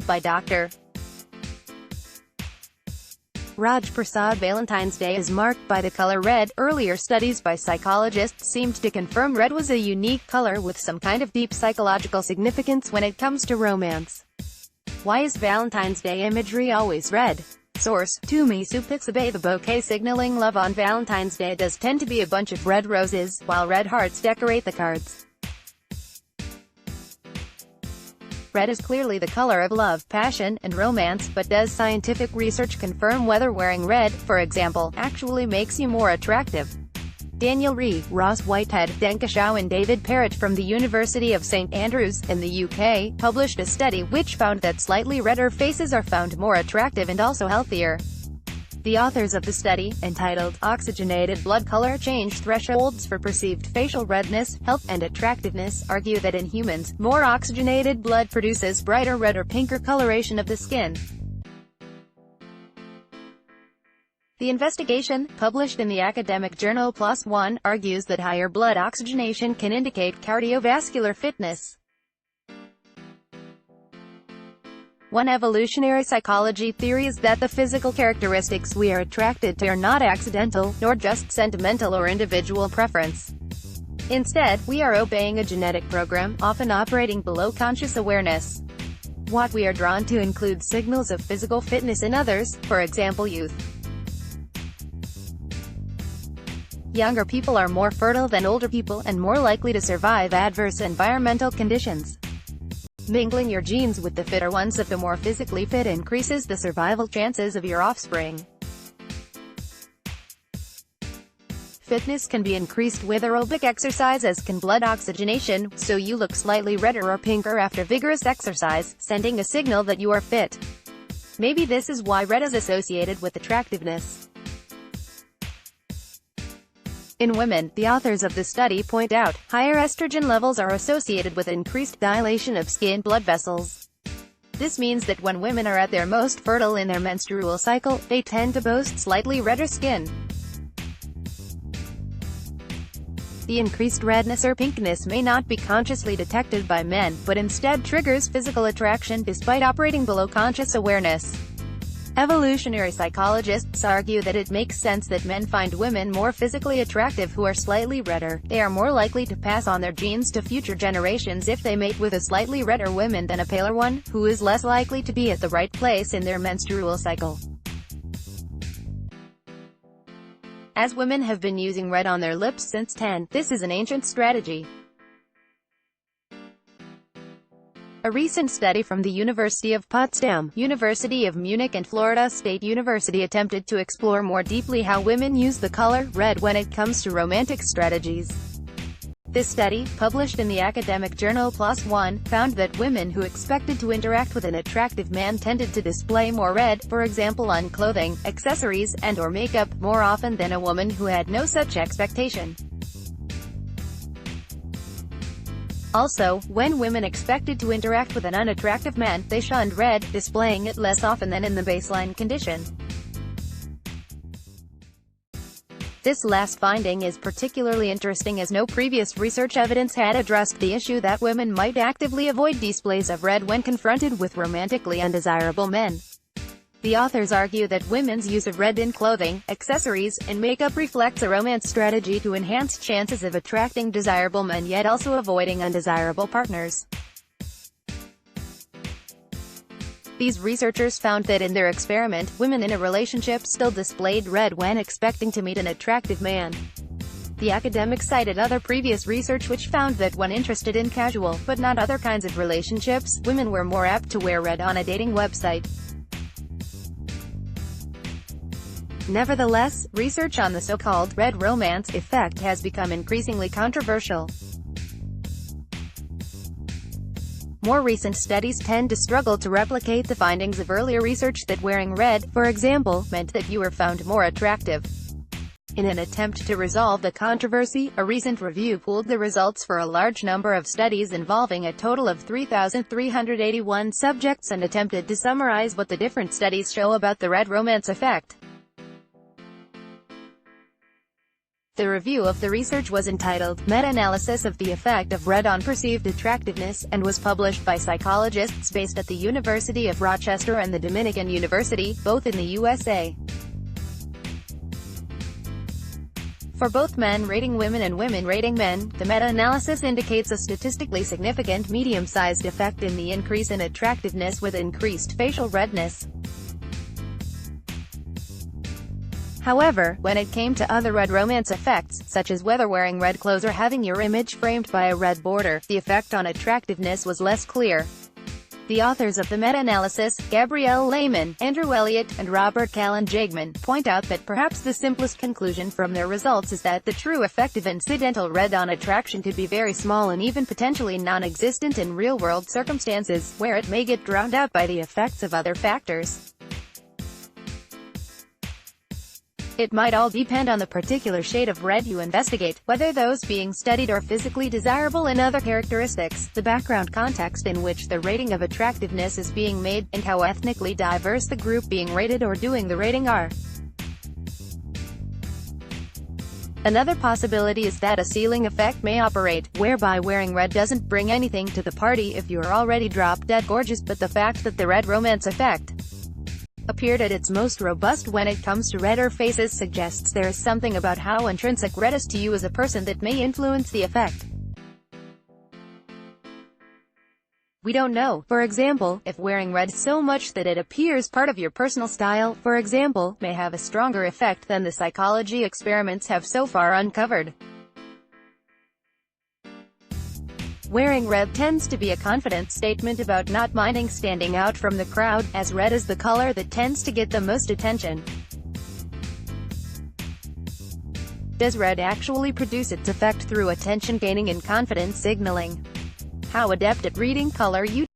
by Dr. Raj PersaudValentine's Day is marked by the color red. Earlier studies by psychologists seemed to confirm red was a unique color with some kind of deep psychological significance when it comes to romance. Why is Valentine's Day imagery always red? Source: seeme. The bouquet signaling love on Valentine's Day does tend to be a bunch of red roses, while red hearts decorate the cards. Red is clearly the color of love, passion, and romance, but does scientific research confirm whether wearing red, for example, actually makes you more attractive? Daniel Rhee, Ross Whitehead, Denkashaw and David Parrott from the University of St Andrews, in the UK, published a study which found that slightly redder faces are found more attractive and also healthier. The authors of the study, entitled "Oxygenated Blood Color Change Thresholds for Perceived Facial Redness, Health and Attractiveness," argue that in humans, more oxygenated blood produces brighter red or pinker coloration of the skin. The investigation, published in the academic journal PLOS ONE, argues that higher blood oxygenation can indicate cardiovascular fitness. One evolutionary psychology theory is that the physical characteristics we are attracted to are not accidental, nor just sentimental or individual preference. Instead, we are obeying a genetic program, often operating below conscious awareness. What we are drawn to includes signals of physical fitness in others, for example youth. Younger people are more fertile than older people, and more likely to survive adverse environmental conditions. Mingling your genes with the fitter ones of the more physically fit increases the survival chances of your offspring. Fitness can be increased with aerobic exercise, as can blood oxygenation, so you look slightly redder or pinker after vigorous exercise, sending a signal that you are fit. Maybe this is why red is associated with attractiveness. In women, the authors of the study point out, higher estrogen levels are associated with increased dilation of skin blood vessels. This means that when women are at their most fertile in their menstrual cycle, they tend to boast slightly redder skin. The increased redness or pinkness may not be consciously detected by men, but instead triggers physical attraction despite operating below conscious awareness. Evolutionary psychologists argue that it makes sense that men find women more physically attractive who are slightly redder. They are more likely to pass on their genes to future generations if they mate with a slightly redder woman than a paler one, who is less likely to be at the right place in their menstrual cycle. As women have been using red on their lips since 10, this is an ancient strategy. A recent study from the University of Potsdam, University of Munich and Florida State University attempted to explore more deeply how women use the color red when it comes to romantic strategies. This study, published in the academic journal PLOS ONE, found that women who expected to interact with an attractive man tended to display more red, for example on clothing, accessories, and/or makeup, more often than a woman who had no such expectation. Also, when women expected to interact with an unattractive man, they shunned red, displaying it less often than in the baseline condition. This last finding is particularly interesting as no previous research evidence had addressed the issue that women might actively avoid displays of red when confronted with romantically undesirable men. The authors argue that women's use of red in clothing, accessories, and makeup reflects a romance strategy to enhance chances of attracting desirable men yet also avoiding undesirable partners. These researchers found that in their experiment, women in a relationship still displayed red when expecting to meet an attractive man. The academics cited other previous research which found that when interested in casual, but not other kinds of relationships, women were more apt to wear red on a dating website. Nevertheless, research on the so-called red romance effect has become increasingly controversial. More recent studies tend to struggle to replicate the findings of earlier research that wearing red, for example, meant that you were found more attractive. In an attempt to resolve the controversy, a recent review pooled the results for a large number of studies involving a total of 3,381 subjects and attempted to summarize what the different studies show about the red romance effect. The review of the research was entitled, Meta-analysis of the effect of red on perceived attractiveness, and was published by psychologists based at the University of Rochester and the Dominican University, both in the USA. For both men rating women and women rating men, the meta-analysis indicates a statistically significant medium-sized effect in the increase in attractiveness with increased facial redness. However, when it came to other red romance effects, such as whether wearing red clothes or having your image framed by a red border, the effect on attractiveness was less clear. The authors of the meta-analysis, Gabrielle Lehman, Andrew Elliott, and Robert Callan-Jagman, point out that perhaps the simplest conclusion from their results is that the true effect of incidental red on attraction could be very small and even potentially non-existent in real-world circumstances, where it may get drowned out by the effects of other factors. It might all depend on the particular shade of red you investigate, whether those being studied are physically desirable and other characteristics, the background context in which the rating of attractiveness is being made, and how ethnically diverse the group being rated or doing the rating are. Another possibility is that a ceiling effect may operate, whereby wearing red doesn't bring anything to the party if you're already drop-dead gorgeous, but the fact that the red romance effect appeared at its most robust when it comes to redder faces suggests there is something about how intrinsic red is to you as a person that may influence the effect. We don't know, for example, if wearing red so much that it appears part of your personal style, for example, may have a stronger effect than the psychology experiments have so far uncovered. Wearing red tends to be a confident statement about not minding standing out from the crowd, as red is the color that tends to get the most attention. Does red actually produce its effect through attention gaining and confidence signaling? How adept at reading color you